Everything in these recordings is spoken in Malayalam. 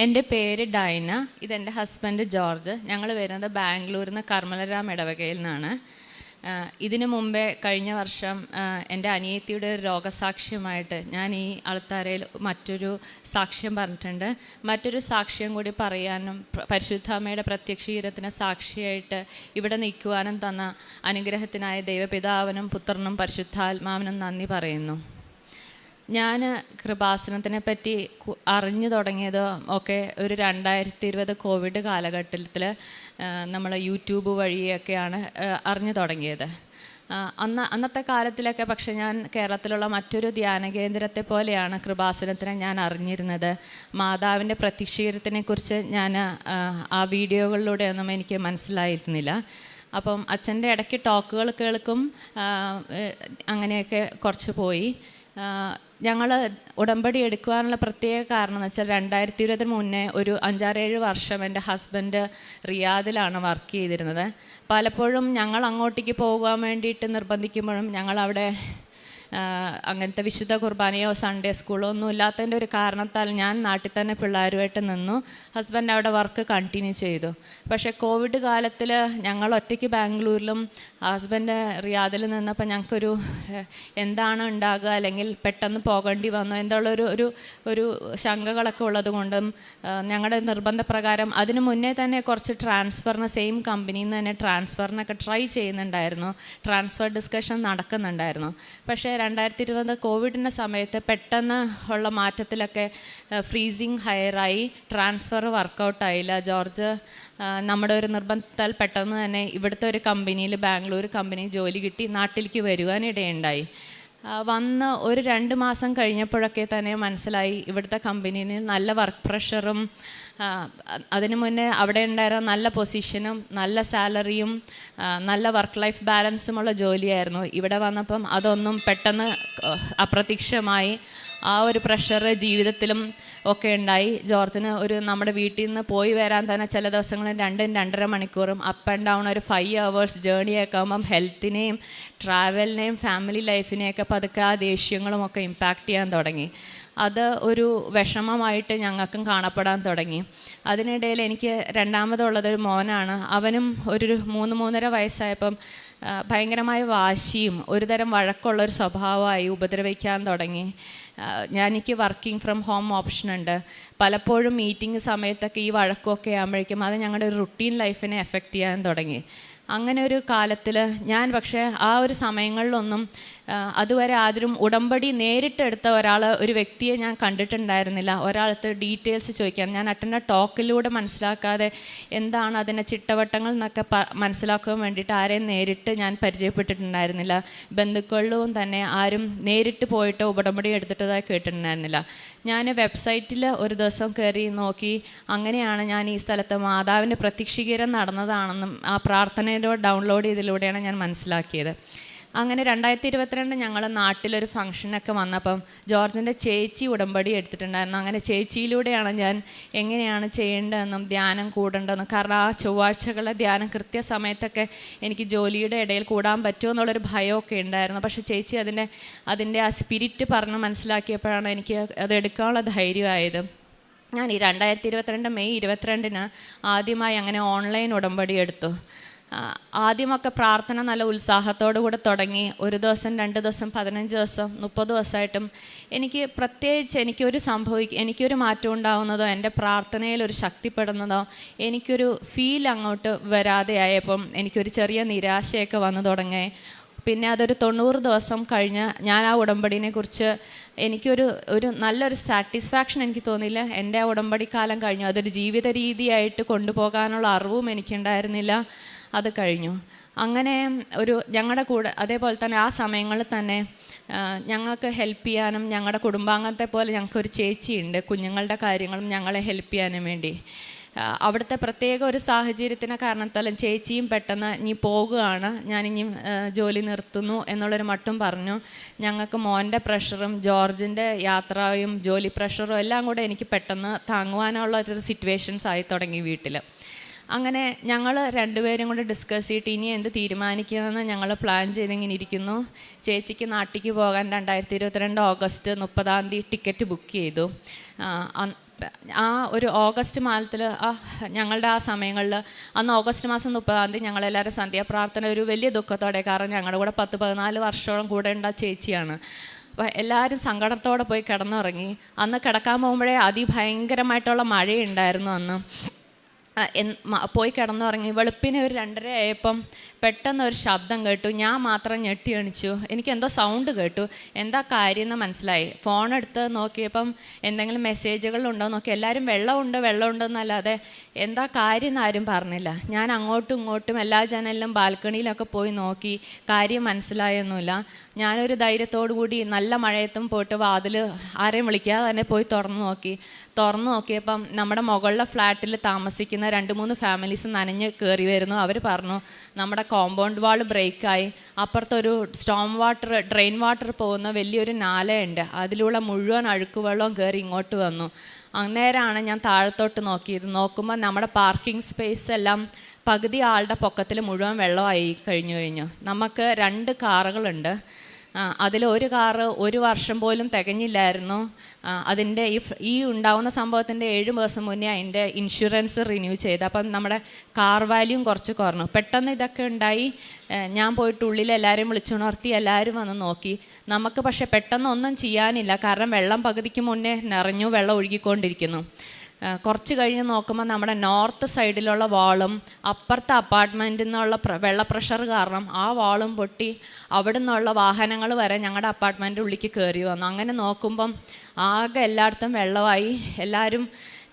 എൻ്റെ പേര് ഡൈന. ഇതെൻ്റെ ഹസ്ബൻഡ് ജോർജ്. ഞങ്ങൾ വരുന്നത് ബാംഗ്ലൂരിൽ നിന്ന് കർമ്മലരാം ഇടവകയിൽ നിന്നാണ്. ഇതിനു മുമ്പേ കഴിഞ്ഞ വർഷം എൻ്റെ അനിയത്തിയുടെ ഒരു രോഗസാക്ഷ്യമായിട്ട് ഞാൻ ഈ അൾത്താരയിൽ മറ്റൊരു സാക്ഷ്യം പറഞ്ഞിട്ടുണ്ട്. മറ്റൊരു സാക്ഷ്യം കൂടി പറയാനും പരിശുദ്ധാമ്മയുടെ പ്രത്യക്ഷീകരണത്തിന് സാക്ഷിയായിട്ട് ഇവിടെ നിൽക്കുവാനും തന്ന അനുഗ്രഹത്തിനായ ദൈവപിതാവിനും പുത്രനും പരിശുദ്ധാത്മാവിനും നന്ദി പറയുന്നു. ഞാൻ കൃപാസനത്തിനെ പറ്റി അറിഞ്ഞു തുടങ്ങിയത് ഒക്കെ ഒരു 2020 കോവിഡ് കാലഘട്ടത്തിൽ നമ്മൾ യൂട്യൂബ് വഴിയൊക്കെയാണ് അറിഞ്ഞു തുടങ്ങിയത്. അന്നത്തെ കാലത്തിലൊക്കെ പക്ഷേ ഞാൻ കേരളത്തിലുള്ള മറ്റൊരു ധ്യാന കേന്ദ്രത്തെ പോലെയാണ് കൃപാസനത്തിനെ ഞാൻ അറിഞ്ഞിരുന്നത്. മാതാവിൻ്റെ പ്രത്യക്ഷീകരണത്തിനെക്കുറിച്ച് ഞാൻ ആ വീഡിയോകളിലൂടെയൊന്നും എനിക്ക് മനസ്സിലായിരുന്നില്ല. അപ്പം അച്ഛൻ്റെ ഇടയ്ക്ക് ടോക്കുകൾ കേൾക്കും, അങ്ങനെയൊക്കെ കുറച്ച് പോയി. ഞങ്ങൾ ഉടമ്പടി എടുക്കുവാനുള്ള പ്രത്യേക കാരണം എന്ന് വെച്ചാൽ 2020 മുന്നേ ഒരു 5-6 വർഷം എൻ്റെ ഹസ്ബൻഡ് റിയാദിലാണ് വർക്ക് ചെയ്തിരുന്നത്. പലപ്പോഴും ഞങ്ങൾ അങ്ങോട്ടേക്ക് പോകാൻ വേണ്ടിയിട്ട് നിർബന്ധിക്കുമ്പോഴും ഞങ്ങളവിടെ അങ്ങനത്തെ വിശുദ്ധ കുർബാനയോ സൺഡേ സ്കൂളോ ഒന്നും ഇല്ലാത്തതിൻ്റെ ഒരു കാരണത്താൽ ഞാൻ നാട്ടിൽ തന്നെ പിള്ളേരുമായിട്ട് നിന്നു. ഹസ്ബൻഡ് അവിടെ വർക്ക് കണ്ടിന്യൂ ചെയ്തു. പക്ഷേ കോവിഡ് കാലത്തിൽ ഞങ്ങൾ ഒറ്റയ്ക്ക് ബാംഗ്ലൂരിലും ഹസ്ബൻഡ് റിയാദിൽ നിന്നപ്പോൾ ഞങ്ങൾക്കൊരു എന്താണ് ഉണ്ടാകുക, അല്ലെങ്കിൽ പെട്ടെന്ന് പോകേണ്ടി വന്നു എന്നുള്ള ഒരു ശങ്കകളൊക്കെ ഉള്ളത് കൊണ്ടും ഞങ്ങളുടെ നിർബന്ധപ്രകാരം അതിന് മുന്നേ തന്നെ കുറച്ച് ട്രാൻസ്ഫറിന് സെയിം കമ്പനിയിൽ നിന്ന് തന്നെ ട്രാൻസ്ഫറിനൊക്കെ ട്രൈ ചെയ്യുന്നുണ്ടായിരുന്നു. ട്രാൻസ്ഫർ ഡിസ്കഷൻ നടക്കുന്നുണ്ടായിരുന്നു. പക്ഷേ 2020 കോവിഡിൻ്റെ സമയത്ത് പെട്ടെന്ന് ഉള്ള മാറ്റത്തിലൊക്കെ ഫ്രീസിങ് ഹയറായി, ട്രാൻസ്ഫർ വർക്കൗട്ടായില്ല. ജോർജ് നമ്മുടെ ഒരു നിർബന്ധത്താൽ പെട്ടെന്ന് തന്നെ ഇവിടുത്തെ ഒരു കമ്പനിയിൽ, ബാംഗ്ലൂർ കമ്പനി ജോലി കിട്ടി നാട്ടിലേക്ക് വരുവാനിടയുണ്ടായി. വന്ന് ഒരു 2 മാസം കഴിഞ്ഞപ്പോഴൊക്കെ തന്നെ മനസ്സിലായി ഇവിടുത്തെ കമ്പനിയിൽ നല്ല വർക്ക് പ്രഷറും അതിനു മുന്നേ അവിടെ ഉണ്ടായിരുന്ന നല്ല പൊസിഷനും നല്ല സാലറിയും നല്ല വർക്ക് ലൈഫ് ബാലൻസുമുള്ള ജോലിയായിരുന്നു. ഇവിടെ വന്നപ്പം അതൊന്നും പെട്ടെന്ന് അപ്രത്യക്ഷമായി. ആ ഒരു പ്രഷർ ജീവിതത്തിലും ഒക്കെ ഉണ്ടായി. ജോർജിന് നമ്മുടെ വീട്ടിൽ നിന്ന് പോയി വരാൻ തന്നെ ചില ദിവസങ്ങളിൽ 2-2.5 മണിക്കൂറും അപ്പ് ആൻഡ് ഡൗൺ ഒരു 5 hours ജേണിയൊക്കെ ആകുമ്പം ഹെൽത്തിനെയും ട്രാവലിനെയും ഫാമിലി ലൈഫിനെയൊക്കെ പതുക്കെ ആ ദേഷ്യങ്ങളും ഒക്കെ ഇമ്പാക്റ്റ് ചെയ്യാൻ തുടങ്ങി. അത് ഒരു വിഷമമായിട്ട് ഞങ്ങൾക്കും കാണപ്പെടാൻ തുടങ്ങി. അതിനിടയിൽ എനിക്ക് രണ്ടാമതുള്ളതൊരു മോനാണ്. അവനും ഒരു 3-3.5 വയസ്സായപ്പം ഭയങ്കരമായ വാശിയും ഒരുതരം വഴക്കമുള്ളൊരു സ്വഭാവമായി ഉപദ്രവിക്കാൻ തുടങ്ങി. എനിക്ക് വർക്കിംഗ് ഫ്രം ഹോം ഓപ്ഷൻ ഉണ്ട്. പലപ്പോഴും മീറ്റിംഗ് സമയത്തൊക്കെ ഈ വഴക്കമൊക്കെ ആകുമ്പോഴേക്കും അത് ഞങ്ങളുടെ ഒരു റുട്ടീൻ ലൈഫിനെ എഫക്റ്റ് ചെയ്യാൻ തുടങ്ങി. അങ്ങനെ ഒരു കാലത്തിൽ ഞാൻ പക്ഷേ ആ ഒരു സമയങ്ങളിലൊന്നും അതുവരെ ആരും ഉടമ്പടി നേരിട്ടെടുത്ത ഒരു വ്യക്തിയെ ഞാൻ കണ്ടിട്ടുണ്ടായിരുന്നില്ല. ഒരാളത്ത് ഡീറ്റെയിൽസ് ചോദിക്കാൻ ഞാൻ അറ്റൻഡ് ടോക്കിലൂടെ മനസ്സിലാക്കാതെ എന്താണ് അതിൻ്റെ ചിട്ടവട്ടങ്ങൾ എന്നൊക്കെ മനസ്സിലാക്കാൻ വേണ്ടിയിട്ട് ആരെയും നേരിട്ട് ഞാൻ പരിചയപ്പെട്ടിട്ടുണ്ടായിരുന്നില്ല. ബന്ധുക്കളിലും തന്നെ ആരും നേരിട്ട് പോയിട്ട് ഉടമ്പടി എടുത്തിട്ടതായി കേട്ടിട്ടുണ്ടായിരുന്നില്ല. ഞാൻ വെബ്സൈറ്റിൽ ഒരു ദിവസം കയറി നോക്കി. അങ്ങനെയാണ് ഞാൻ ഈ സ്ഥലത്ത് മാതാവിൻ്റെ പ്രത്യക്ഷീകരണം നടന്നതാണെന്നും ആ പ്രാർത്ഥനയിലൂടെ ഡൗൺലോഡ് ചെയ്തതിലൂടെയാണ് ഞാൻ മനസ്സിലാക്കിയത്. അങ്ങനെ 2022 ഞങ്ങൾ നാട്ടിലൊരു ഫംഗ്ഷനൊക്കെ വന്നപ്പം ജോർജിൻ്റെ ചേച്ചി ഉടമ്പടി എടുത്തിട്ടുണ്ടായിരുന്നു. അങ്ങനെ ചേച്ചിയിലൂടെയാണ് ഞാൻ എങ്ങനെയാണ് ചെയ്യേണ്ടതെന്നും ധ്യാനം കൂടേണ്ടതെന്നും, കാരണം ആ ചൊവ്വാഴ്ചകളെ ധ്യാനം കൃത്യസമയത്തൊക്കെ എനിക്ക് ജോലിയുടെ ഇടയിൽ കൂടാൻ പറ്റുമോ എന്നുള്ളൊരു ഭയമൊക്കെ ഉണ്ടായിരുന്നു. പക്ഷേ ചേച്ചി അതിൻ്റെ ആ സ്പിരിറ്റ് പറഞ്ഞ് മനസ്സിലാക്കിയപ്പോഴാണ് എനിക്ക് അത് എടുക്കാനുള്ള ധൈര്യമായത്. ഞാൻ ഈ 2022 മെയ് 22 ആദ്യമായി അങ്ങനെ ഓൺലൈൻ ഉടമ്പടി എടുത്തു. ആദ്യമൊക്കെ പ്രാർത്ഥന നല്ല ഉത്സാഹത്തോടു കൂടെ തുടങ്ങി. 1 ദിവസം 2 ദിവസം 15 ദിവസം 30 ദിവസമായിട്ടും എനിക്ക് പ്രത്യേകിച്ച് എനിക്കൊരു മാറ്റം ഉണ്ടാകുന്നതോ എൻ്റെ പ്രാർത്ഥനയിൽ ഒരു ശക്തിപ്പെടുന്നതോ എനിക്കൊരു ഫീൽ അങ്ങോട്ട് വരാതെ ആയപ്പം എനിക്കൊരു ചെറിയ നിരാശയൊക്കെ വന്നു തുടങ്ങി. പിന്നെ അതൊരു 90 ദിവസം കഴിഞ്ഞ് ഞാൻ ആ ഉടമ്പടിനെ കുറിച്ച് എനിക്കൊരു നല്ലൊരു സാറ്റിസ്ഫാക്ഷൻ എനിക്ക് തോന്നിയില്ല. എൻ്റെ ആ ഉടമ്പടി കാലം കഴിഞ്ഞു. അതൊരു ജീവിത രീതിയായിട്ട് കൊണ്ടുപോകാനുള്ള അറിവും എനിക്കുണ്ടായിരുന്നില്ല. അത് കഴിഞ്ഞു. അങ്ങനെ ഞങ്ങളുടെ കൂടെ അതേപോലെ തന്നെ ആ സമയങ്ങളിൽ തന്നെ ഞങ്ങൾക്ക് ഹെൽപ്പ് ചെയ്യാനും ഞങ്ങളുടെ കുടുംബാംഗത്തെ പോലെ ഞങ്ങൾക്കൊരു ചേച്ചിയുണ്ട്. കുഞ്ഞുങ്ങളുടെ കാര്യങ്ങളും ഞങ്ങളെ ഹെൽപ്പ് ചെയ്യാനും വേണ്ടി അവിടുത്തെ പ്രത്യേക ഒരു സാഹചര്യത്തിൻ്റെ കാരണത്താലും ചേച്ചിയും പെട്ടെന്ന് ഇനി പോകുകയാണ്, ഞാനിനി ജോലി നിർത്തുന്നു എന്നുള്ളൊരു മട്ടും പറഞ്ഞു. ഞങ്ങൾക്ക് മോൻ്റെ പ്രഷറും ജോർജിൻ്റെ യാത്രയും ജോലി പ്രഷറും എല്ലാം കൂടെ എനിക്ക് പെട്ടെന്ന് താങ്ങുവാനുള്ള ഒരു സിറ്റുവേഷൻസ് ആയി തുടങ്ങി വീട്ടിൽ. അങ്ങനെ ഞങ്ങൾ രണ്ടുപേരും കൂടെ ഡിസ്കസ് ചെയ്തിട്ട് ഇനി എന്ത് തീരുമാനിക്കുമെന്ന് ഞങ്ങൾ പ്ലാൻ ചെയ്തിങ്ങനെ ഇരിക്കുന്നു. ചേച്ചിക്ക് നാട്ടിലേക്ക് പോകാൻ 2022 ഓഗസ്റ്റ് 30 ടിക്കറ്റ് ബുക്ക് ചെയ്തു. ആ ഒരു ഓഗസ്റ്റ് മാസത്തിൽ ഞങ്ങളുടെ ആ സമയങ്ങളിൽ അന്ന് ഓഗസ്റ്റ് മാസം 30-ാം തീയതി ഞങ്ങളെല്ലാവരും സന്ധ്യാപ്രാർത്ഥന ഒരു വലിയ ദുഃഖത്തോടെ, കാരണം ഞങ്ങളുടെ കൂടെ 10-14 വർഷത്തോളം കൂടെ ഉണ്ട ചേച്ചിയാണ്. അപ്പോൾ എല്ലാവരും സങ്കടത്തോടെ പോയി കിടന്നുറങ്ങി. അന്ന് കിടക്കാൻ പോകുമ്പോഴേ അതിഭയങ്കരമായിട്ടുള്ള മഴയുണ്ടായിരുന്നു. അന്ന് പോയി കിടന്നുറങ്ങി. വെളുപ്പിന് ഒരു 2:30 ആയപ്പം പെട്ടെന്ന് ഒരു ശബ്ദം കേട്ടു. ഞാൻ മാത്രം ഞെട്ടി എണിച്ചു. എനിക്ക് എന്തോ സൗണ്ട് കേട്ടു. എന്താ കാര്യം എന്ന് മനസ്സിലായി. ഫോൺ എടുത്ത് നോക്കിയപ്പം എന്തെങ്കിലും മെസ്സേജുകളുണ്ടോ നോക്കി. എല്ലാവരും വെള്ളമുണ്ട് എന്നല്ലാതെ എന്താ കാര്യം എന്ന് ആരും പറഞ്ഞില്ല. ഞാൻ അങ്ങോട്ടും ഇങ്ങോട്ടും എല്ലാ ജനലിലും ബാൽക്കണിയിലൊക്കെ പോയി നോക്കി. കാര്യം മനസ്സിലായൊന്നുമില്ല. ഞാനൊരു ധൈര്യത്തോടു കൂടി നല്ല മഴയത്തും പോയിട്ട് വാതിൽ ആരെയും വിളിക്കാതെ തന്നെ പോയി തുറന്നു നോക്കിയപ്പം നമ്മുടെ മുകളിലെ ഫ്ലാറ്റിൽ താമസിക്കുന്ന 2-3 ഫാമിലീസ് നനഞ്ഞ് കയറി വരുന്നു. അവർ പറഞ്ഞു നമ്മുടെ കോമ്പൗണ്ട് വാൾ ബ്രേക്കായി. അപ്പുറത്തൊരു ഡ്രെയിൻ വാട്ടർ പോകുന്ന വലിയൊരു നാലയുണ്ട്. അതിലൂടെ മുഴുവൻ അഴുക്കുവെള്ളവും കയറി ഇങ്ങോട്ട് വന്നു. അന്നേരമാണ് ഞാൻ താഴത്തോട്ട് നോക്കുമ്പോൾ നമ്മുടെ പാർക്കിംഗ് സ്പേസ് എല്ലാം പകുതി ആളുടെ പൊക്കത്തിൽ മുഴുവൻ വെള്ളമായി കഴിഞ്ഞു. നമുക്ക് 2 കാറുകളുണ്ട്. അതിലൊരു കാറ് 1 വർഷം പോലും തികഞ്ഞില്ലായിരുന്നു. അതിൻ്റെ ഈ ഉണ്ടാവുന്ന സംഭവത്തിൻ്റെ 7 ദിവസം മുന്നേ അതിൻ്റെ ഇൻഷുറൻസ് റിന്യൂ ചെയ്ത്. അപ്പം നമ്മുടെ കാർ വാല്യൂം കുറച്ച് കുറഞ്ഞു. പെട്ടെന്ന് ഇതൊക്കെ ഉണ്ടായി. ഞാൻ പോയിട്ട് ഉള്ളിൽ എല്ലാവരെയും വിളിച്ചുണർത്തി. എല്ലാവരും വന്ന് നോക്കി. നമുക്ക് പക്ഷേ പെട്ടെന്നൊന്നും ചെയ്യാനില്ല, കാരണം വെള്ളം പകുതിക്ക് മുന്നേ നിറഞ്ഞു, വെള്ളം ഒഴുകിക്കൊണ്ടിരിക്കുന്നു. കുറച്ച് കഴിഞ്ഞ് നോക്കുമ്പോൾ നമ്മുടെ നോർത്ത് സൈഡിലുള്ള വാളും അപ്പുറത്തെ അപ്പാർട്ട്മെൻറ്റിൽ നിന്നുള്ള വെള്ള പ്രഷർ കാരണം ആ വാളും പൊട്ടി അവിടെ നിന്നുള്ള വാഹനങ്ങൾ വരെ ഞങ്ങളുടെ അപ്പാർട്ട്മെൻറ്റിൻ്റെ ഉള്ളിലേക്ക് കയറി വന്നു. അങ്ങനെ നോക്കുമ്പം ആകെ എല്ലായിടത്തും വെള്ളമായി. എല്ലാവരും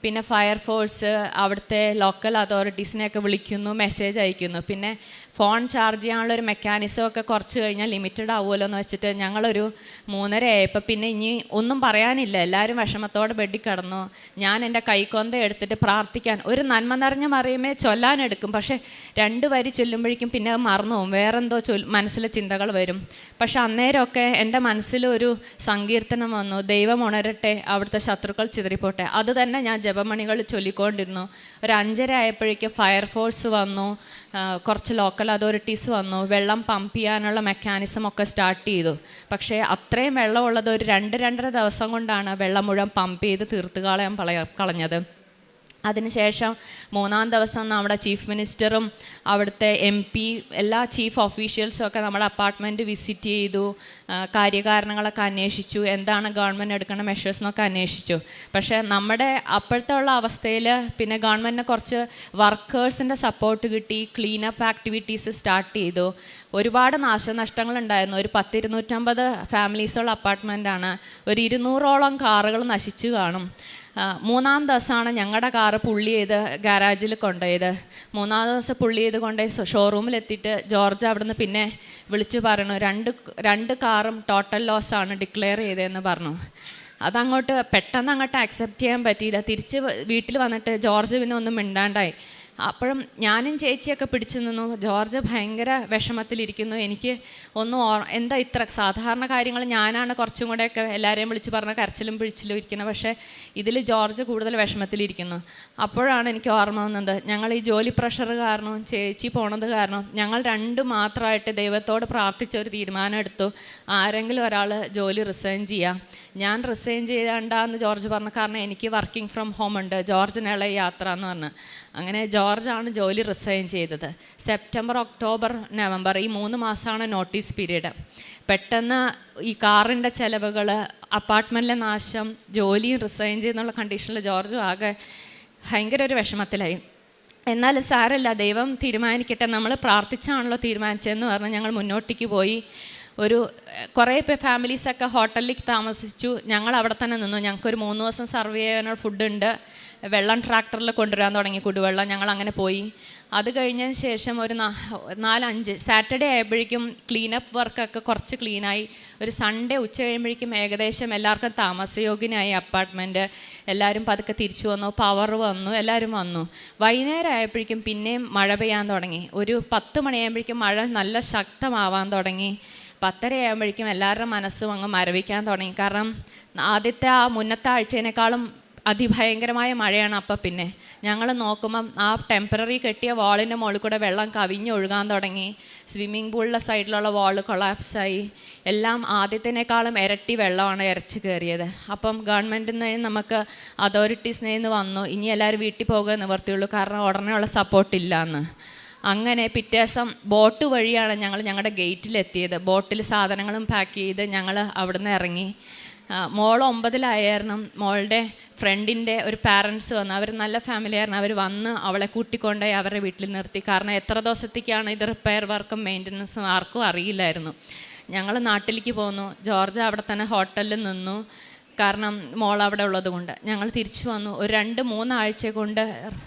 പിന്നെ ഫയർഫോഴ്സ്, അവിടുത്തെ ലോക്കൽ അതോറിറ്റീസിനെയൊക്കെ വിളിക്കുന്നു, മെസ്സേജ് അയക്കുന്നു. പിന്നെ ഫോൺ ചാർജ് ചെയ്യാനുള്ളൊരു മെക്കാനിസമൊക്കെ കുറച്ച് കഴിഞ്ഞാൽ ലിമിറ്റഡ് ആവുമല്ലോ എന്ന് വെച്ചിട്ട് ഞങ്ങളൊരു 3:30 ആയപ്പോൾ പിന്നെ ഇനി ഒന്നും പറയാനില്ല. എല്ലാവരും വിഷമത്തോടെ ബെഡിൽ കിടന്നു. ഞാൻ എൻ്റെ കൈക്കൊന്ത എടുത്തിട്ട് പ്രാർത്ഥിക്കാൻ ഒരു നന്മ നിറഞ്ഞ മറിയമേ ചൊല്ലാനെടുക്കും. പക്ഷേ 2 വരി ചൊല്ലുമ്പോഴേക്കും പിന്നെ അത് മറന്നു പോകും. വേറെന്തോ മനസ്സിലെ ചിന്തകൾ വരും. പക്ഷെ അന്നേരമൊക്കെ എൻ്റെ മനസ്സിലൊരു സങ്കീർത്തനം വന്നു, ദൈവം ഉണരട്ടെ, അവിടുത്തെ ശത്രുക്കൾ ചിതറിപ്പോട്ടെ. അത് തന്നെ ഞാൻ ജപമണികൾ ചൊല്ലിക്കൊണ്ടിരുന്നു. ഒരു 5:30 ആയപ്പോഴേക്ക് ഫയർഫോഴ്സ് വന്നു, കുറച്ച് ലോക്കൽ അതോറിറ്റീസ് വന്നു. വെള്ളം പമ്പ് ചെയ്യാനുള്ള മെക്കാനിസം ഒക്കെ സ്റ്റാർട്ട് ചെയ്തു. പക്ഷേ അത്രയും വെള്ളമുള്ളത് ഒരു 2-2.5 ദിവസം കൊണ്ടാണ് വെള്ളം മുഴുവൻ പമ്പ് ചെയ്ത് തീർത്ത് കളഞ്ഞത്. അതിനുശേഷം 3-ാം ദിവസം നമ്മുടെ ചീഫ് മിനിസ്റ്ററും അവിടുത്തെ MP, എല്ലാ ചീഫ് ഓഫീഷ്യൽസും ഒക്കെ നമ്മുടെ അപ്പാർട്ട്മെൻറ്റ് വിസിറ്റ് ചെയ്തു. കാര്യകാരണങ്ങളൊക്കെ അന്വേഷിച്ചു. എന്താണ് ഗവൺമെൻറ് എടുക്കുന്ന മെഷേഴ്സ് എന്നൊക്കെ അന്വേഷിച്ചു. പക്ഷേ നമ്മുടെ അപ്പോഴത്തെ ഉള്ള അവസ്ഥയിൽ പിന്നെ ഗവൺമെൻറ്റിന് കുറച്ച് വർക്കേഴ്സിൻ്റെ സപ്പോർട്ട് കിട്ടി. ക്ലീനപ്പ് ആക്ടിവിറ്റീസ് സ്റ്റാർട്ട് ചെയ്തു. ഒരുപാട് നാശനഷ്ടങ്ങളുണ്ടായിരുന്നു. ഒരു 250 ഫാമിലീസുള്ള അപ്പാർട്ട്മെൻറ്റാണ്. ഒരു 200ഓളം കാറുകൾ നശിച്ചു കാണും. 3-ാം ദിവസമാണ് ഞങ്ങളുടെ കാറ് പുള്ളി ചെയ്ത് ഗാരാജിൽ കൊണ്ടുപോയത്. 3-ാം ദിവസം പുള്ളി ചെയ്ത് കൊണ്ടുപോയി ഷോറൂമിലെത്തിയിട്ട് ജോർജ് അവിടുന്ന് പിന്നെ വിളിച്ച് പറഞ്ഞു, രണ്ട് കാറും ടോട്ടൽ ലോസാണ് ഡിക്ലെയർ ചെയ്തതെന്ന് പറഞ്ഞു. അതങ്ങോട്ട് പെട്ടെന്ന് അങ്ങോട്ട് അക്സെപ്റ്റ് ചെയ്യാൻ പറ്റിയില്ല. തിരിച്ച് വീട്ടിൽ വന്നിട്ട് ജോർജ് പിന്നെ ഒന്നും മിണ്ടാണ്ടായി. അപ്പോഴും ഞാനും ചേച്ചിയൊക്കെ പിടിച്ചു നിന്നു. ജോർജ് ഭയങ്കര വിഷമത്തിലിരിക്കുന്നു. എനിക്ക് ഒന്നും എന്താ ഇത്ര സാധാരണ കാര്യങ്ങൾ ഞാനാണ് കുറച്ചും കൂടെയൊക്കെ എല്ലാവരെയും വിളിച്ച് പറഞ്ഞ കരച്ചിലും പിടിച്ചിലും ഇരിക്കുന്നത്. പക്ഷേ ഇതിൽ ജോർജ് കൂടുതൽ വിഷമത്തിലിരിക്കുന്നു. അപ്പോഴാണ് എനിക്ക് ഓർമ്മ വന്നത്, ഞങ്ങൾ ഈ ജോലി പ്രഷർ കാരണം ചേച്ചി പോണത് കാരണം ഞങ്ങൾ 2 മാത്രമായിട്ട് ദൈവത്തോട് പ്രാർത്ഥിച്ച ഒരു തീരുമാനം എടുത്തു. ആരെങ്കിലും ഒരാൾ ജോലി റിസൈൻ ചെയ്യാം. ഞാൻ റിസൈൻ ചെയ്യണ്ടെന്ന് ജോർജ് പറഞ്ഞു. കാരണം എനിക്ക് വർക്കിംഗ് ഫ്രം ഹോം ഉണ്ട്, ജോർജിനുള്ള യാത്ര എന്ന് പറഞ്ഞു. അങ്ങനെ ജോർജാണ് ജോലി റിസൈൻ ചെയ്തത്. സെപ്റ്റംബർ, ഒക്ടോബർ, നവംബർ ഈ 3 മാസമാണ് നോട്ടീസ് പീരീഡ്. പെട്ടെന്ന് ഈ കാറിൻ്റെ ചിലവുകൾ, അപ്പാർട്ട്മെൻറ്റിലെ നാശം, ജോലിയും റിസൈൻ ചെയ്യുന്നുള്ള കണ്ടീഷനിൽ ജോർജും ആകെ ഭയങ്കര ഒരു വിഷമത്തിലായി. എന്നാൽ സാരമില്ല, ദൈവം തീരുമാനിക്കട്ടെ, നമ്മൾ പ്രാർത്ഥിച്ചാണല്ലോ തീരുമാനിച്ചതെന്ന് പറഞ്ഞ് ഞങ്ങൾ മുന്നോട്ടേക്ക് പോയി. കുറേ ഫാമിലീസൊക്കെ ഹോട്ടലിൽ താമസിച്ചു. ഞങ്ങൾ അവിടെ തന്നെ നിന്നു. ഞങ്ങൾക്കൊരു 3 ദിവസം സർവ് ചെയ്യാനുള്ള ഫുഡുണ്ട്. വെള്ളം ട്രാക്ടറിൽ കൊണ്ടുവരാൻ തുടങ്ങി, കുടിവെള്ളം. ഞങ്ങൾ അങ്ങനെ പോയി. അത് കഴിഞ്ഞതിന് ശേഷം ഒരു 4-5 സാറ്റർഡേ ആയപ്പോഴേക്കും ക്ലീനപ്പ് വർക്കൊക്കെ കുറച്ച് ക്ലീനായി. ഒരു സൺഡേ ഉച്ച കഴിയുമ്പോഴേക്കും ഏകദേശം എല്ലാവർക്കും താമസയോഗ്യനായി അപ്പാർട്ട്മെൻറ്റ്. എല്ലാവരും പതുക്കെ തിരിച്ചു വന്നു, പവർ വന്നു, എല്ലാവരും വന്നു. വൈകുന്നേരം ആയപ്പോഴേക്കും പിന്നെയും മഴ പെയ്യാൻ തുടങ്ങി. ഒരു 10 മണിയാകുമ്പോഴേക്കും മഴ നല്ല ശക്തമാവാൻ തുടങ്ങി. 10:30 ആകുമ്പോഴേക്കും എല്ലാവരുടെ മനസ്സും അങ്ങ് മരവിക്കാൻ തുടങ്ങി. കാരണം ആദ്യത്തെ മുന്നത്തെ ആഴ്ചേനേക്കാളും അതിഭയങ്കരമായ മഴയാണ്. അപ്പം പിന്നെ ഞങ്ങൾ നോക്കുമ്പം ആ ടെമ്പററി കെട്ടിയ വാളിൻ്റെ മുകളിൽ കൂടെ വെള്ളം കവിഞ്ഞൊഴുകാൻ തുടങ്ങി. സ്വിമ്മിംഗ് പൂളിൻ്റെ സൈഡിലുള്ള വാൾ കൊളാപ്സായി. എല്ലാം ആദ്യത്തിനേക്കാളും ഇരട്ടി വെള്ളമാണ് ഇരച്ച് കയറിയത്. അപ്പം ഗവൺമെൻറ്റിൽ നിന്ന് നമുക്ക് അതോറിറ്റീസിൽ നിന്ന് വന്നു, ഇനി എല്ലാവരും വീട്ടിൽ പോകുക നിവർത്തിയുള്ളൂ, കാരണം ഉടനെയുള്ള സപ്പോർട്ടില്ല എന്ന്. അങ്ങനെ പിറ്റേ ദിവസം ബോട്ട് വഴിയാണ് ഞങ്ങൾ ഞങ്ങളുടെ ഗേറ്റിലെത്തിയത്. ബോട്ടിൽ സാധനങ്ങളും പാക്ക് ചെയ്ത് ഞങ്ങൾ അവിടെ നിന്ന് ഇറങ്ങി. മോൾ 9-ലായിരുന്നു. മോളുടെ ഫ്രണ്ടിൻ്റെ ഒരു പാരൻസ് വന്നു. അവർ നല്ല ഫാമിലി ആയിരുന്നു. അവർ വന്ന് അവളെ കൂട്ടിക്കൊണ്ടുപോയി അവരുടെ വീട്ടിൽ നിർത്തി. കാരണം എത്ര ദിവസത്തേക്കാണ് ഇത് റിപ്പയർ വർക്കും മെയിൻ്റനൻസും ആർക്കും അറിയില്ലായിരുന്നു. ഞങ്ങൾ നാട്ടിലേക്ക് പോന്നു. ജോർജ് അവിടെ തന്നെ ഹോട്ടലിൽ നിന്നു, കാരണം മോൾ അവിടെ ഉള്ളത് കൊണ്ട്. ഞങ്ങൾ തിരിച്ചു വന്നു. ഒരു 2-3 ആഴ്ച കൊണ്ട്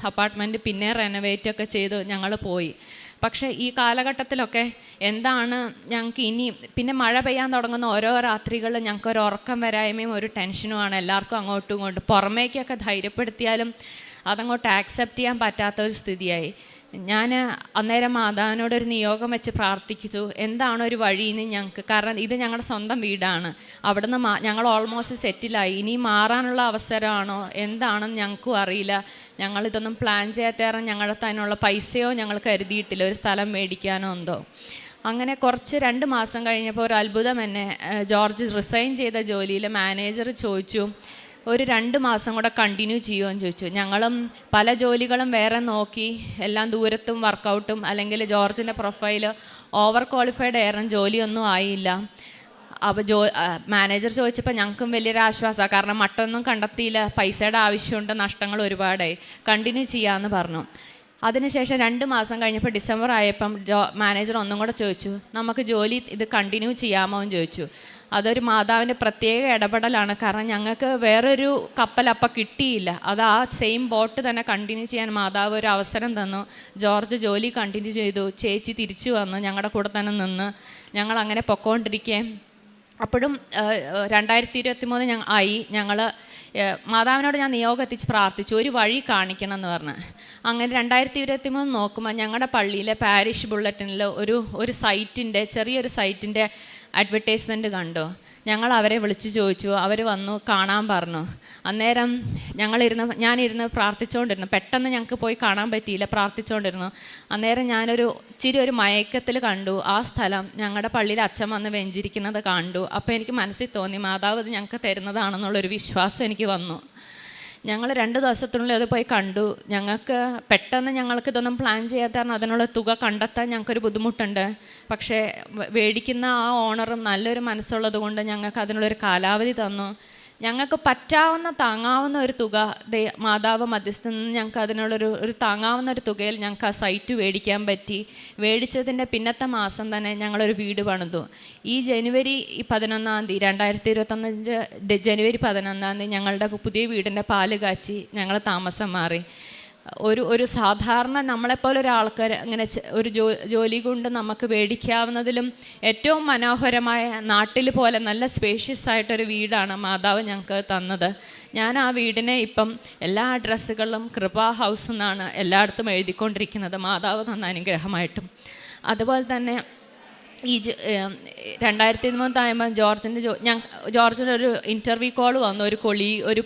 അപ്പാർട്ട്മെൻറ്റ് പിന്നെ റെനോവേറ്റ് ഒക്കെ ചെയ്ത് ഞങ്ങൾ പോയി. പക്ഷേ ഈ കാലഘട്ടത്തിലൊക്കെ എന്താണ് ഞങ്ങൾക്ക് ഇനി പിന്നെ മഴ പെയ്യാൻ തുടങ്ങുന്ന ഓരോ രാത്രികളിൽ ഞങ്ങൾക്കൊരു ഉറക്കം വരായ്മയും ഒരു ടെൻഷനുമാണ് എല്ലാവർക്കും അങ്ങോട്ടും ഇങ്ങോട്ടും. പുറമേക്കൊക്കെ ധൈര്യപ്പെടുത്തിയാലും അതങ്ങോട്ട് ആക്സെപ്റ്റ് ചെയ്യാൻ പറ്റാത്തൊരു സ്ഥിതിയായി. ഞാൻ അന്നേരം മാതാവിനോടൊരു നിയോഗം വെച്ച് പ്രാർത്ഥിച്ചു, എന്താണ് ഒരു വഴിയെന്ന് ഞങ്ങൾക്ക്. കാരണം ഇത് ഞങ്ങളുടെ സ്വന്തം വീടാണ്. അവിടുന്ന് ഞങ്ങൾ ഓൾമോസ്റ്റ് സെറ്റിലായി. ഇനി മാറാനുള്ള അവസരമാണോ എന്താണെന്ന് ഞങ്ങൾക്കും അറിയില്ല. ഞങ്ങളിതൊന്നും പ്ലാൻ ചെയ്യാത്തേറെ ഞങ്ങളുടെ അതിനുള്ള പൈസയോ ഞങ്ങൾ കരുതിയിട്ടില്ല, ഒരു സ്ഥലം മേടിക്കാനോ എന്തോ. അങ്ങനെ കുറച്ച് 2 മാസം കഴിഞ്ഞപ്പോൾ ഒരു അത്ഭുതം എന്നെ. ജോർജ് റിസൈൻ ചെയ്ത ജോലിയിൽ മാനേജർ ചോദിച്ചു, ഒരു 2 മാസം കൂടെ കണ്ടിന്യൂ ചെയ്യുമെന്ന് ചോദിച്ചു. ഞങ്ങളും പല ജോലികളും വേറെ നോക്കി, എല്ലാം ദൂരത്തും വർക്കൗട്ടും, അല്ലെങ്കിൽ ജോർജിൻ്റെ പ്രൊഫൈല് ഓവർ ക്വാളിഫൈഡ് ആയിരുന്നു, ജോലിയൊന്നും ആയില്ല. അപ്പോൾ മാനേജർ ചോദിച്ചപ്പോൾ ഞങ്ങൾക്കും വലിയൊരു ആശ്വാസമാണ്, കാരണം മറ്റൊന്നും കണ്ടെത്തിയില്ല, പൈസയുടെ ആവശ്യമുണ്ട്, നഷ്ടങ്ങൾ ഒരുപാടായി, കണ്ടിന്യൂ ചെയ്യാമെന്ന് പറഞ്ഞു. അതിനുശേഷം 2 മാസം കഴിഞ്ഞപ്പോൾ ഡിസംബർ ആയപ്പം മാനേജർ ഒന്നും കൂടെ ചോദിച്ചു, നമുക്ക് ജോലി ഇത് കണ്ടിന്യൂ ചെയ്യാമോ എന്ന് ചോദിച്ചു. അതൊരു മാതാവിൻ്റെ പ്രത്യേക ഇടപെടലാണ്. കാരണം ഞങ്ങൾക്ക് വേറൊരു കപ്പലപ്പം കിട്ടിയില്ല. അത് ആ സെയിം ബോട്ട് തന്നെ കണ്ടിന്യൂ ചെയ്യാൻ മാതാവ് ഒരു അവസരം തന്നു. ജോർജ് ജോലി കണ്ടിന്യൂ ചെയ്തു. ചേച്ചി തിരിച്ചു വന്നു ഞങ്ങളുടെ കൂടെ തന്നെ നിന്ന്. ഞങ്ങളങ്ങനെ പൊക്കോണ്ടിരിക്കുകയും അപ്പോഴും 2023 ഞങ്ങൾ മാതാവിനോട് ഞാൻ നിയോഗം എത്തിച്ച് പ്രാർത്ഥിച്ചു, ഒരു വഴി കാണിക്കണം എന്ന് പറഞ്ഞ്. അങ്ങനെ 2023 നോക്കുമ്പോൾ ഞങ്ങളുടെ പള്ളിയിലെ പാരിഷ് ബുള്ളറ്റിനിൽ ഒരു സൈറ്റിൻ്റെ ചെറിയൊരു സൈറ്റിൻ്റെ അഡ്വർടൈസ്മെൻറ്റ് കണ്ടു. ഞങ്ങൾ അവരെ വിളിച്ച് ചോദിച്ചു. അവർ വന്നു കാണാൻ പറഞ്ഞു. അന്നേരം ഞാനിരുന്ന് പ്രാർത്ഥിച്ചുകൊണ്ടിരുന്നു. പെട്ടെന്ന് ഞങ്ങൾക്ക് പോയി കാണാൻ പറ്റിയില്ല, പ്രാർത്ഥിച്ചുകൊണ്ടിരുന്നു. അന്നേരം ഞാനൊരു മയക്കത്തിൽ കണ്ടു ആ സ്ഥലം. ഞങ്ങളുടെ പള്ളിയിൽ അച്ഛൻ വന്ന് വെഞ്ചിരിക്കുന്നത് കണ്ടു. അപ്പോൾ എനിക്ക് മനസ്സിൽ തോന്നി, മാതാവ് ഇത് ഞങ്ങൾക്ക് തരുന്നതാണെന്നുള്ളൊരു വിശ്വാസം എനിക്ക് വന്നു. ഞങ്ങൾ 2 ദിവസത്തിനുള്ളിൽ അത് പോയി കണ്ടു. പെട്ടെന്ന് ഞങ്ങൾക്കിതൊന്നും പ്ലാൻ ചെയ്യാത്ത കാരണം അതിനുള്ള തുക കണ്ടെത്താൻ ഞങ്ങൾക്കൊരു ബുദ്ധിമുട്ടുണ്ട്. പക്ഷേ മേടിക്കുന്ന ആ ഓണറും നല്ലൊരു മനസ്സുള്ളത് കൊണ്ട് ഞങ്ങൾക്ക് അതിനുള്ളൊരു കാലാവധി തന്നു. ഞങ്ങൾക്ക് പറ്റാവുന്ന താങ്ങാവുന്ന ഒരു തുക മാതാവ് മധ്യസ്ഥയിൽ നിന്ന് ഞങ്ങൾക്ക് അതിനുള്ളൊരു താങ്ങാവുന്ന ഒരു തുകയിൽ ഞങ്ങൾക്ക് ആ സൈറ്റ് മേടിക്കാൻ പറ്റി. മേടിച്ചതിൻ്റെ പിന്നത്തെ മാസം തന്നെ ഞങ്ങളൊരു വീട് പണിതു. ഈ ജനുവരി 11-ാം തീയതി 2025 ജനുവരി 11-ാം തീയതി ഞങ്ങളുടെ പുതിയ വീടിൻ്റെ പാല് കാച്ചി ഞങ്ങൾ താമസം മാറി. ഒരു സാധാരണ നമ്മളെപ്പോലെ ഒരാൾക്കാർ അങ്ങനെ ഒരു ജോലി കൊണ്ട് നമുക്ക് മേടിക്കാവുന്നതിലും ഏറ്റവും മനോഹരമായ നാട്ടിൽ പോലെ നല്ല സ്പേഷ്യസ് ആയിട്ടൊരു വീടാണ് മാതാവ് ഞങ്ങൾക്ക് തന്നത്. ഞാൻ ആ വീടിനെ ഇപ്പം എല്ലാ അഡ്രസ്സുകളിലും കൃപാ ഹൗസ് എന്നാണ് എല്ലായിടത്തും എഴുതിക്കൊണ്ടിരിക്കുന്നത്, മാതാവ് തന്ന അനുഗ്രഹമായിട്ടും. അതുപോലെ തന്നെ ഈ 2023 ആകുമ്പോൾ ജോർജിൻ്റെ ഒരു ഇൻ്റർവ്യൂ കോൾ വന്നു, ഒരു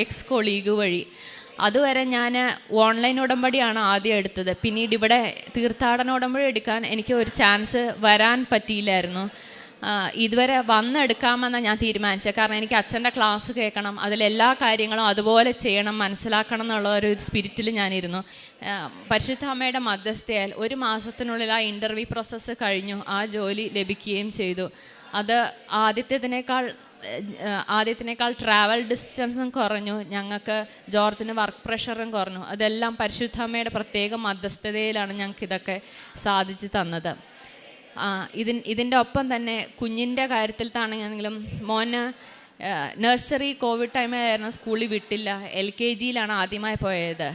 എക്സ് കൊളീഗ് വഴി. അതുവരെ ഞാൻ ഓൺലൈൻ ഉടമ്പടിയാണ് ആദ്യം എടുത്തത്. പിന്നീട് ഇവിടെ തീർത്ഥാടന ഉടമ്പടി എടുക്കാൻ എനിക്ക് ഒരു ചാൻസ് വരാൻ പറ്റിയില്ലായിരുന്നു. ഇതുവരെ വന്നെടുക്കാമെന്നാണ് ഞാൻ തീരുമാനിച്ചത്. കാരണം എനിക്ക് അച്ഛൻ്റെ ക്ലാസ് കേൾക്കണം, അതിലെല്ലാ കാര്യങ്ങളും അതുപോലെ ചെയ്യണം, മനസ്സിലാക്കണം എന്നുള്ള ഒരു സ്പിരിറ്റിൽ ഞാനിരുന്നു. പരിശുദ്ധ അമ്മയുടെ മധ്യസ്ഥയാൽ 1 മാസത്തിനുള്ളിൽ ആ ഇൻ്റർവ്യൂ പ്രോസസ്സ് കഴിഞ്ഞു. ആ ജോലി ലഭിക്കുകയും ചെയ്തു. അത് ആദ്യത്തിനേക്കാൾ ട്രാവൽ ഡിസ്റ്റൻസും കുറഞ്ഞു. ഞങ്ങൾക്ക് ജോർജിന് വർക്ക് പ്രഷറും കുറഞ്ഞു. അതെല്ലാം പരിശുദ്ധമ്മയുടെ പ്രത്യേക മധ്യസ്ഥതയിലാണ് ഞങ്ങൾക്കിതൊക്കെ സാധിച്ചു തന്നത്. ഇതിൻ്റെ ഒപ്പം തന്നെ കുഞ്ഞിൻ്റെ കാര്യത്തിലാണെങ്കിലും മോന് നഴ്സറി കോവിഡ് ടൈമായിരുന്നു, സ്കൂളിൽ വിട്ടില്ല. LKGയിലാണ് ആദ്യമായി പോയത്.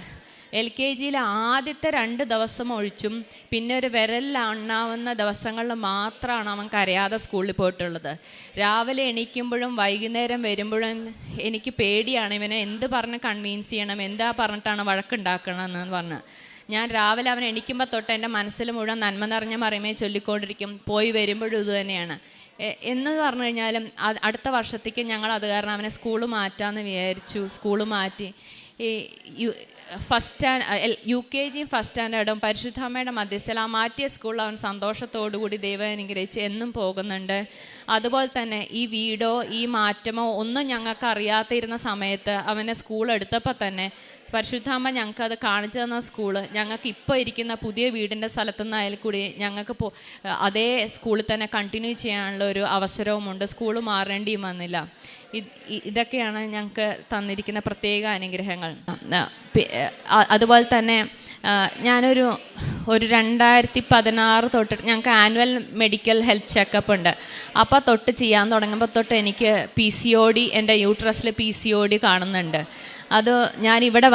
LKGയിൽ ആദ്യത്തെ 2 ദിവസം ഒഴിച്ചും പിന്നെ ഒരു വിരലിലെണ്ണാവുന്ന ദിവസങ്ങളിൽ മാത്രമാണ് അവൻ കരയാതെ സ്കൂളിൽ പോയിട്ടുള്ളത്. രാവിലെ എണീക്കുമ്പോഴും വൈകുന്നേരം വരുമ്പോഴും എനിക്ക് പേടിയാണ്, ഇവനെ എന്ത് പറഞ്ഞ് കൺവീൻസ് ചെയ്യണം, എന്താ പറഞ്ഞിട്ടാണ് വഴക്കുണ്ടാക്കണമെന്ന് പറഞ്ഞ്. ഞാൻ രാവിലെ അവൻ എണീക്കുമ്പോൾ തൊട്ട് എൻ്റെ മനസ്സിൽ മുഴുവൻ നന്മ നിറഞ്ഞ മറിയമേ ചൊല്ലിക്കൊണ്ടിരിക്കും. പോയി വരുമ്പോഴും ഇത് തന്നെയാണ്. എന്ന് പറഞ്ഞു കഴിഞ്ഞാലും അടുത്ത വർഷത്തേക്ക് ഞങ്ങൾ അത് കാരണം അവനെ സ്കൂൾ മാറ്റാമെന്ന് വിചാരിച്ചു. സ്കൂൾ മാറ്റി. ഈ UKG ഫസ്റ്റ് സ്റ്റാൻഡേർഡും പരിശുദ്ധാമ്മയുടെ മധ്യസ്ഥയിൽ ആ മാറ്റിയ സ്കൂളിൽ അവൻ സന്തോഷത്തോടുകൂടി ദൈവം അനുഗ്രഹിച്ച് എന്നും പോകുന്നുണ്ട്. അതുപോലെ തന്നെ ഈ വീടോ ഈ മാറ്റമോ ഒന്നും ഞങ്ങൾക്ക് അറിയാതിരുന്ന സമയത്ത് അവനെ സ്കൂൾ എടുത്തപ്പോൾ തന്നെ പരിശുദ്ധാമ്മ ഞങ്ങൾക്ക് അത് കാണിച്ചു തന്ന സ്കൂള് ഞങ്ങൾക്ക് ഇപ്പോൾ ഇരിക്കുന്ന പുതിയ വീടിൻ്റെ സ്ഥലത്തു നിന്നായാലും കൂടി ഞങ്ങൾക്ക് അതേ സ്കൂളിൽ തന്നെ കണ്ടിന്യൂ ചെയ്യാനുള്ള ഒരു അവസരവുമുണ്ട്. സ്കൂൾ മാറേണ്ടിയും വന്നില്ല. ഇതൊക്കെയാണ് ഞങ്ങൾക്ക് തന്നിരിക്കുന്ന പ്രത്യേക അനുഗ്രഹങ്ങൾ. അതുപോലെ തന്നെ ഞാനൊരു 2016 തൊട്ട് ഞങ്ങൾക്ക് ആനുവൽ മെഡിക്കൽ ഹെൽത്ത് ചെക്കപ്പ് ഉണ്ട്. അപ്പോൾ തൊട്ട് ചെയ്യാൻ തുടങ്ങുമ്പോൾ തൊട്ട് എനിക്ക് PCOD, എൻ്റെ യൂട്രസിൽ PCOD കാണുന്നുണ്ട്. അത് ഞാനിവിടെ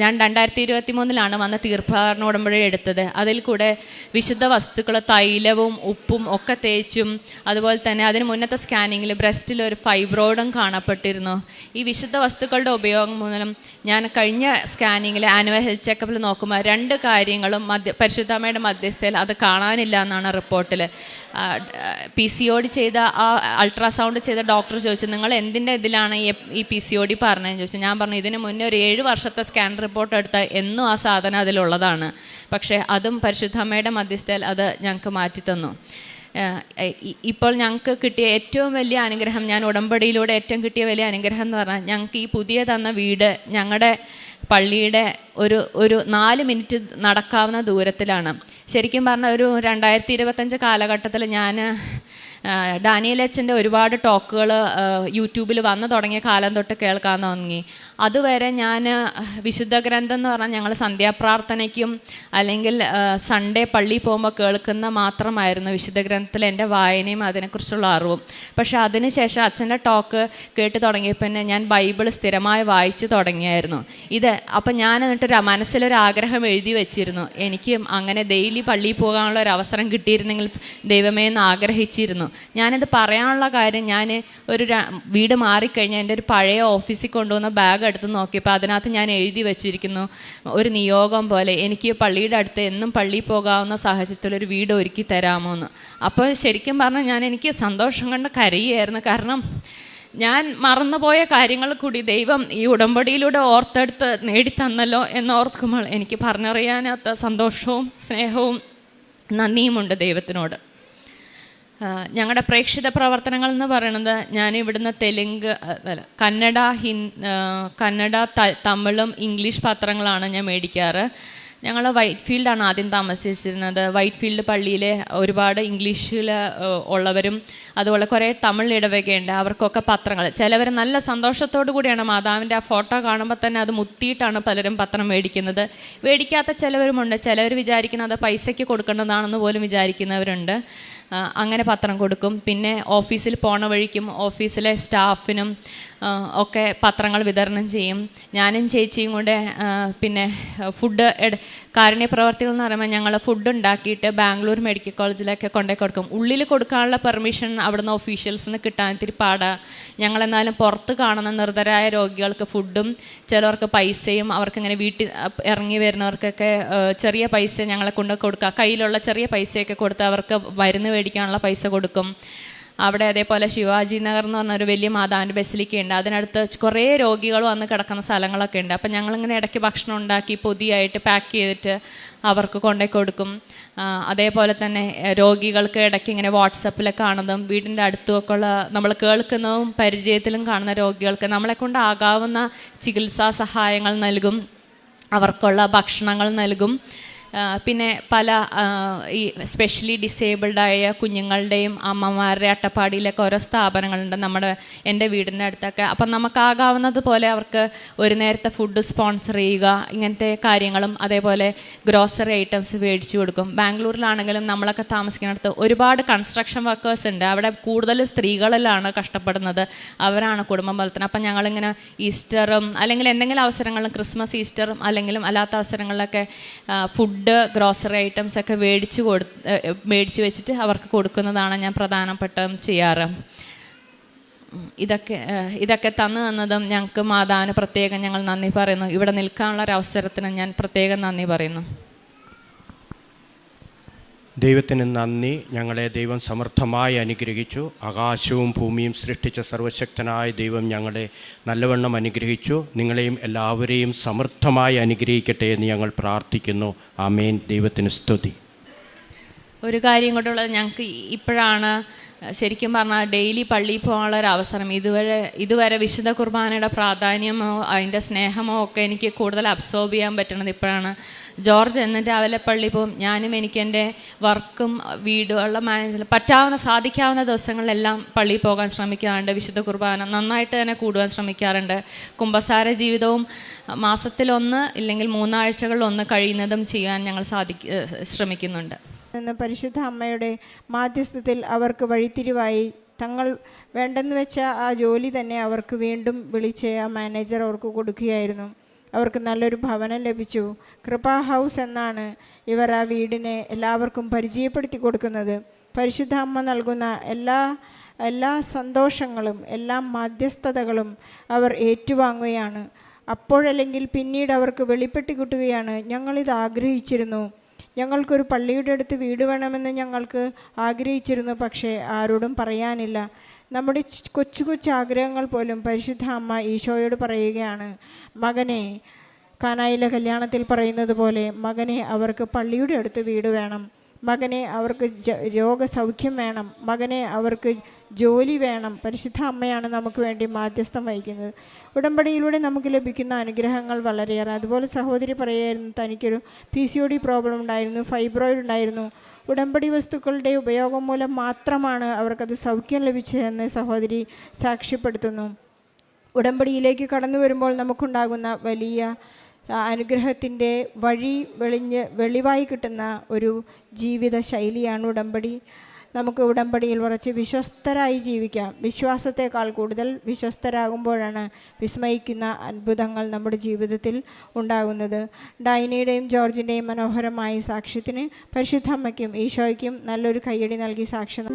ഞാൻ 2023 വന്ന് തീർത്ഥാടന ഉടമ്പടി എടുത്തത്. അതിൽ കൂടെ വിശുദ്ധ വസ്തുക്കൾ തൈലവും ഉപ്പും ഒക്കെ തേച്ചും, അതുപോലെ തന്നെ അതിന് മുന്നത്തെ സ്കാനിങ്ങിൽ ബ്രസ്റ്റിൽ ഒരു ഫൈബ്രോയിഡും കാണപ്പെട്ടിരുന്നു. ഈ വിശുദ്ധ വസ്തുക്കളുടെ ഉപയോഗം മൂലം ഞാൻ കഴിഞ്ഞ സ്കാനിങ്ങിൽ ആനുവൽ ഹെൽത്ത് ചെക്കപ്പിൽ നോക്കുമ്പോൾ 2 കാര്യങ്ങളും പരിശുദ്ധമ്മയുടെ മധ്യസ്ഥയിൽ അത് കാണാനില്ല എന്നാണ് റിപ്പോർട്ടിൽ. PCOD ചെയ്ത അൾട്രാസൗണ്ട് ചെയ്ത ഡോക്ടർ ചോദിച്ചു, നിങ്ങൾ എന്തിൻ്റെ ഇതിലാണ് ഈ PCOD പറഞ്ഞതെന്ന് ചോദിച്ചു. ഞാൻ പറഞ്ഞു, ഇതിന് മുന്നേ ഒരു 7 വർഷത്തെ സ്കാൻ റിപ്പോർട്ട് എടുത്താൽ എന്നും ആ സാധനം അതിലുള്ളതാണ്. പക്ഷേ അതും പരിശുദ്ധമ്മയുടെ മധ്യസ്ഥയിൽ അത് ഞങ്ങൾക്ക് മാറ്റിത്തന്നു. ഇപ്പോൾ ഞങ്ങൾക്ക് കിട്ടിയ ഏറ്റവും വലിയ അനുഗ്രഹം, ഞാൻ ഉടമ്പടിയിലൂടെ ഏറ്റവും കിട്ടിയ വലിയ അനുഗ്രഹം എന്ന് പറഞ്ഞാൽ, ഞങ്ങൾക്ക് ഈ പുതിയ തന്ന വീട് ഞങ്ങളുടെ പള്ളിയുടെ ഒരു 4 മിനിറ്റ് നടക്കാവുന്ന ദൂരത്തിലാണ്. ശരിക്കും പറഞ്ഞാൽ ഒരു 2025 കാലഘട്ടത്തിൽ ഞാൻ ഡാനിയൽ അച്ഛൻ്റെ ഒരുപാട് ടോക്കുകൾ യൂട്യൂബിൽ വന്നു തുടങ്ങിയ കാലം തൊട്ട് കേൾക്കാൻ തുടങ്ങി. അതുവരെ ഞാൻ വിശുദ്ധ ഗ്രന്ഥം എന്ന് പറഞ്ഞാൽ ഞങ്ങൾ സന്ധ്യാപ്രാർത്ഥനയ്ക്കും അല്ലെങ്കിൽ സൺഡേ പള്ളിയിൽ പോകുമ്പോൾ കേൾക്കുന്ന മാത്രമായിരുന്നു വിശുദ്ധ ഗ്രന്ഥത്തിൽ എൻ്റെ വായനയും അതിനെക്കുറിച്ചുള്ള അറിവും. പക്ഷേ അതിനുശേഷം അച്ഛൻ്റെ ടോക്ക് കേട്ട് തുടങ്ങിയപ്പോൾ തന്നെ ഞാൻ ബൈബിൾ സ്ഥിരമായി വായിച്ചു തുടങ്ങിയായിരുന്നു. അപ്പം ഞാൻ എന്നിട്ടൊരു മനസ്സിലൊരു ആഗ്രഹം എഴുതി വെച്ചിരുന്നു, എനിക്ക് അങ്ങനെ ഡെയിലി പള്ളിയിൽ പോകാനുള്ള ഒരു അവസരം കിട്ടിയിരുന്നെങ്കിൽ ദൈവമേ എന്ന് ആഗ്രഹിച്ചിരുന്നു. ഞാനിത് പറയാനുള്ള കാര്യം, ഞാൻ ഒരു വീട് മാറിക്കഴിഞ്ഞാൽ എൻ്റെ ഒരു പഴയ ഓഫീസിൽ കൊണ്ടുവന്ന ബാഗ് എടുത്ത് നോക്കിയപ്പോൾ അതിനകത്ത് ഞാൻ എഴുതി വെച്ചിരിക്കുന്നു, ഒരു നിയോഗം പോലെ എനിക്ക് പള്ളിയുടെ അടുത്ത് എന്നും പള്ളിയിൽ പോകാവുന്ന സാഹചര്യത്തിലൊരു വീട് ഒരുക്കി തരാമോ എന്ന്. അപ്പോൾ ശരിക്കും പറഞ്ഞാൽ എനിക്ക് സന്തോഷം കൊണ്ട് കരയുകയായിരുന്നു. കാരണം ഞാൻ മറന്നുപോയ കാര്യങ്ങൾ കൂടി ദൈവം ഈ ഉടമ്പടിയിലൂടെ ഓർത്തെടുത്ത് നേടിത്തന്നല്ലോ എന്നോർക്കുമ്പോൾ എനിക്ക് പറഞ്ഞറിയാനാത്ത സന്തോഷവും സ്നേഹവും നന്ദിയുമുണ്ട് ദൈവത്തിനോട്. ഞങ്ങളുടെ പ്രേക്ഷിത പ്രവർത്തനങ്ങൾ എന്ന് പറയുന്നത്, ഞാൻ ഇവിടുന്ന് കന്നഡ, തമിഴും ഇംഗ്ലീഷ് പത്രങ്ങളാണ് ഞാൻ മേടിക്കാറ്. ഞങ്ങൾ വൈറ്റ് ഫീൽഡാണ് ആദ്യം താമസിച്ചിരുന്നത്. വൈറ്റ് ഫീൽഡ് പള്ളിയിലെ ഒരുപാട് ഇംഗ്ലീഷിൽ ഉള്ളവരും അതുപോലെ കുറേ തമിഴ് ഇടവകയുണ്ട്, അവർക്കൊക്കെ പത്രങ്ങൾ. ചിലവർ നല്ല സന്തോഷത്തോടു കൂടിയാണ് മാതാവിൻ്റെ ആ ഫോട്ടോ കാണുമ്പോൾ തന്നെ അത് മുത്തിയിട്ടാണ് പലരും പത്രം മേടിക്കുന്നത്. മേടിക്കാത്ത ചിലവരുമുണ്ട്. ചിലവർ വിചാരിക്കുന്നത് പൈസയ്ക്ക് കൊടുക്കേണ്ടതാണെന്ന് പോലും വിചാരിക്കുന്നവരുണ്ട്. അങ്ങനെ പത്രം കൊടുക്കും. പിന്നെ ഓഫീസിൽ പോണ വഴിക്കും ഓഫീസിലെ സ്റ്റാഫിനും ഒക്കെ പത്രങ്ങൾ വിതരണം ചെയ്യും. ഞാനും ചേച്ചിയും കൂടെ പിന്നെ ഫുഡ് കാരുണ്യ പ്രവർത്തികൾ എന്ന് പറയുമ്പോൾ ഞങ്ങൾ ഫുഡ് ഉണ്ടാക്കിയിട്ട് ബാംഗ്ലൂർ മെഡിക്കൽ കോളേജിലൊക്കെ കൊണ്ടുപോയി കൊടുക്കും. ഉള്ളിൽ കൊടുക്കാനുള്ള പെർമിഷൻ അവിടുന്ന് ഓഫീഷ്യൽസിന് കിട്ടാൻ ഇത്തിരി പാടാണ്. ഞങ്ങളെന്നാലും പുറത്ത് കാണുന്ന നിർധരായ രോഗികൾക്ക് ഫുഡും ചിലവർക്ക് പൈസയും, അവർക്കിങ്ങനെ വീട്ടിൽ ഇറങ്ങി വരുന്നവർക്കൊക്കെ ചെറിയ പൈസ ഞങ്ങളെ കൊണ്ട് കൊടുക്കുക, കയ്യിലുള്ള ചെറിയ പൈസയൊക്കെ കൊടുത്ത് അവർക്ക് മരുന്ന് മേടിക്കാനുള്ള പൈസ കൊടുക്കും. അവിടെ അതേപോലെ ശിവാജി നഗർ എന്ന് പറഞ്ഞൊരു വലിയ മാതാവിൻ്റെ ബസിലിക്കയുണ്ട്, അതിനടുത്ത് കുറേ രോഗികൾ വന്ന് കിടക്കുന്ന സ്ഥലങ്ങളൊക്കെ ഉണ്ട്. അപ്പം ഞങ്ങളിങ്ങനെ ഇടയ്ക്ക് ഭക്ഷണം ഉണ്ടാക്കി പൊതിയായിട്ട് പാക്ക് ചെയ്തിട്ട് അവർക്ക് കൊണ്ടുപോയി കൊടുക്കും. അതേപോലെ തന്നെ രോഗികൾക്ക് ഇടയ്ക്ക് ഇങ്ങനെ വാട്സപ്പിലൊക്കെ കാണുന്നതും വീടിൻ്റെ അടുത്തുമൊക്കെ ഉള്ള നമ്മൾ കേൾക്കുന്നതും പരിചയത്തിലും കാണുന്ന രോഗികൾക്ക് നമ്മളെക്കൊണ്ടാകാവുന്ന ചികിത്സാ സഹായങ്ങൾ നൽകും, അവർക്കുള്ള ഭക്ഷണങ്ങൾ നൽകും. പിന്നെ പല ഈ സ്പെഷ്യലി ഡിസേബിൾഡായ കുഞ്ഞുങ്ങളുടെയും അമ്മമാരുടെ അട്ടപ്പാടിയിലൊക്കെ ഓരോ സ്ഥാപനങ്ങളുണ്ട് എൻ്റെ വീടിൻ്റെ അടുത്തൊക്കെ. അപ്പം നമുക്കാകാവുന്നത് പോലെ അവർക്ക് ഒരു നേരത്തെ ഫുഡ് സ്പോൺസർ ചെയ്യുക, ഇങ്ങനത്തെ കാര്യങ്ങളും അതേപോലെ ഗ്രോസറി ഐറ്റംസ് മേടിച്ചു കൊടുക്കും. ബാംഗ്ലൂരിലാണെങ്കിലും നമ്മളൊക്കെ താമസിക്കുന്നിടത്ത് ഒരുപാട് കൺസ്ട്രക്ഷൻ വർക്കേഴ്സ് ഉണ്ട്. അവിടെ കൂടുതൽ സ്ത്രീകളിലാണ് കഷ്ടപ്പെടുന്നത്, അവരാണ് കുടുംബം വളർത്തുന്നത്. അപ്പം ഞങ്ങളിങ്ങനെ ഈസ്റ്ററും അല്ലെങ്കിൽ എന്തെങ്കിലും അവസരങ്ങളും ക്രിസ്മസ് ഈസ്റ്ററും അല്ലെങ്കിലും അല്ലാത്ത അവസരങ്ങളിലൊക്കെ ഫുഡ് ഗ്രോസറി ഐറ്റംസ് ഒക്കെ മേടിച്ച് വെച്ചിട്ട് അവർക്ക് കൊടുക്കുന്നതാണ് ഞാൻ പ്രധാനപ്പെട്ടതും ചെയ്യാറ്. ഇതൊക്കെ തന്നതും ഞങ്ങൾക്ക് മാതാവിന് പ്രത്യേകം ഞങ്ങൾ നന്ദി പറയുന്നു. ഇവിടെ നിൽക്കാനുള്ള ഒരു അവസരത്തിന് ഞാൻ പ്രത്യേകം നന്ദി പറയുന്നു. ദൈവത്തിന് നന്ദി. ഞങ്ങളെ ദൈവം സമൃദ്ധമായി അനുഗ്രഹിച്ചു. ആകാശവും ഭൂമിയും സൃഷ്ടിച്ച സർവശക്തനായ ദൈവം ഞങ്ങളെ നല്ലവണ്ണം അനുഗ്രഹിച്ചു. നിങ്ങളെയും എല്ലാവരെയും സമൃദ്ധമായി അനുഗ്രഹിക്കട്ടെ എന്ന് ഞങ്ങൾ പ്രാർത്ഥിക്കുന്നു. ആമേൻ. ദൈവത്തിന് സ്തുതി. ഒരു കാര്യം കൊണ്ടുള്ളത്, ഞങ്ങൾക്ക് ഇപ്പോഴാണ് ശരിക്കും പറഞ്ഞാൽ ഡെയിലി പള്ളിയിൽ പോകാനുള്ള ഒരു അവസരം. ഇതുവരെ വിശുദ്ധ കുർബാനയുടെ പ്രാധാന്യമോ അതിൻ്റെ സ്നേഹമോ ഒക്കെ എനിക്ക് കൂടുതൽ അബ്സോർബ് ചെയ്യാൻ പറ്റണത് ഇപ്പോഴാണ്. ജോർജ് എന്നിട്ട് രാവിലെ പള്ളിയിൽ പോകും. ഞാനും എനിക്ക് എൻ്റെ വർക്കും വീടുകളുടെ മാനേജ് സാധിക്കാവുന്ന ദിവസങ്ങളിലെല്ലാം പള്ളിയിൽ പോകാൻ ശ്രമിക്കാറുണ്ട്. വിശുദ്ധ കുർബാന നന്നായിട്ട് തന്നെ കൂടുവാൻ ശ്രമിക്കാറുണ്ട്. കുമ്പസാര ജീവിതവും മാസത്തിലൊന്ന് ഇല്ലെങ്കിൽ 3 ആഴ്ചകളിലൊന്ന് കഴിയുന്നതും ചെയ്യാൻ ഞങ്ങൾ ശ്രമിക്കുന്നുണ്ട്. പരിശുദ്ധ അമ്മയുടെ മാധ്യസ്ഥത്തിൽ അവർക്ക് വഴിത്തിരിവായി തങ്ങൾ വേണ്ടെന്ന് വെച്ച ആ ജോലി തന്നെ അവർക്ക് വീണ്ടും വിളിച്ച് ആ മാനേജർ അവർക്ക് കൊടുക്കുകയായിരുന്നു. അവർക്ക് നല്ലൊരു ഭവനം ലഭിച്ചു. കൃപാ ഹൗസ് എന്നാണ് ഇവർ ആ വീടിനെ എല്ലാവർക്കും പരിചയപ്പെടുത്തി കൊടുക്കുന്നത്. പരിശുദ്ധ അമ്മ നൽകുന്ന എല്ലാ സന്തോഷങ്ങളും എല്ലാ മാധ്യസ്ഥതകളും അവർ ഏറ്റുവാങ്ങുകയാണ്. അപ്പോഴല്ലെങ്കിൽ പിന്നീട് അവർക്ക് വെളിപ്പെട്ട് കിട്ടുകയാണ്, ഞങ്ങളിത് ആഗ്രഹിച്ചിരുന്നു, ഞങ്ങൾക്കൊരു പള്ളിയുടെ അടുത്ത് വീട് വേണമെന്ന് ഞങ്ങൾക്ക് ആഗ്രഹിച്ചിരുന്നു, പക്ഷേ ആരോടും പറയാനില്ല. നമ്മുടെ കൊച്ചു കൊച്ചു ആഗ്രഹങ്ങൾ പോലും പരിശുദ്ധ അമ്മ ഈശോയോട് പറയുകയാണ്. മകനെ, കാനായിലെ കല്യാണത്തിൽ പറയുന്നത് പോലെ, മകനെ അവർക്ക് പള്ളിയുടെ അടുത്ത് വീട് വേണം, മകനെ അവർക്ക് രോഗസൗഖ്യം വേണം, മകനെ അവർക്ക് ജോലി വേണം. പരിശുദ്ധ അമ്മയാണ് നമുക്ക് വേണ്ടി മാധ്യസ്ഥം വഹിക്കുന്നത്. ഉടമ്പടിയിലൂടെ നമുക്ക് ലഭിക്കുന്ന അനുഗ്രഹങ്ങൾ വളരെയേറെ. അതുപോലെ സഹോദരി പറയായിരുന്നു, തനിക്കൊരു PCOD പ്രോബ്ലം ഉണ്ടായിരുന്നു, ഫൈബ്രോയിഡ് ഉണ്ടായിരുന്നു. ഉടമ്പടി വസ്തുക്കളുടെ ഉപയോഗം മൂലം മാത്രമാണ് അവർക്കത് സൗഖ്യം ലഭിച്ചതെന്ന് സഹോദരി സാക്ഷ്യപ്പെടുത്തുന്നു. ഉടമ്പടിയിലേക്ക് കടന്നു വരുമ്പോൾ നമുക്കുണ്ടാകുന്ന വലിയ അനുഗ്രഹത്തിൻ്റെ വെളിവായി കിട്ടുന്ന ഒരു ജീവിത ശൈലിയാണ് ഉടമ്പടി. നമുക്ക് ഉടമ്പടിയിൽ ഉറച്ച് വിശ്വസ്തരായി ജീവിക്കാം. വിശ്വാസത്തെക്കാൾ കൂടുതൽ വിശ്വസ്തരാകുമ്പോഴാണ് വിസ്മയിക്കുന്ന അത്ഭുതങ്ങൾ നമ്മുടെ ജീവിതത്തിൽ ഉണ്ടാകുന്നത്. ഡൈനയുടെയും ജോർജിൻ്റെയും മനോഹരമായ സാക്ഷ്യത്തിന് പരിശുദ്ധ അമ്മയ്ക്കും ഈശോയ്ക്കും നല്ലൊരു കയ്യടി നൽകി സാക്ഷ്യം